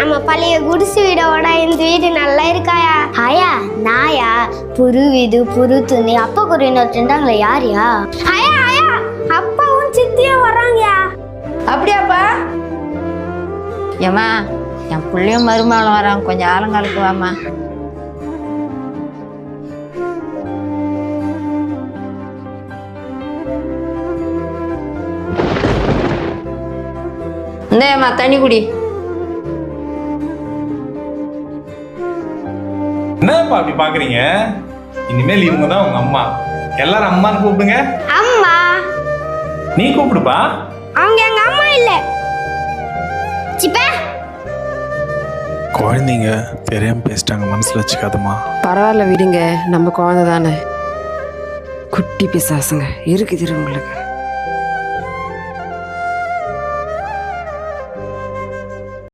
நம்ம பழைய குடிசை வீடோட இந்த வீடு நல்லா இருக்காயா? ஆயா நாயா புது வீடு புது துணி அப்பா கூட இன்னொருத்தாங்களே யாரியா? ஆயா ஆயா அப்பாவும் சித்தியும் வர்றாங்கயா. அப்படியாப்பா? ஏம்மா என் பிள்ளையும் மருமகளும் வரான், கொஞ்சம் ஆலங்காலுக்கு வாம்மா. இந்தேம்மா தண்ணி குடி. என்னப்பா அப்படி பாக்குறீங்க? இனிமேல் இவங்க தான் உங்க அம்மா. எல்லாரும் அம்மான்னு கூப்பிடுங்க. அம்மா. நீ கூப்பிடுப்பா. அவங்க எங்க அம்மா இல்ல. சிப்பா. குழந்தைங்க தெரியாம பேசிட்டாங்க, மனசுல வச்சுக்காதம்மா. பரவாயில்ல விடுங்க, நம்ம குழந்தை தானே. குட்டி பிசாசுங்க இருக்குது உங்களுக்கு.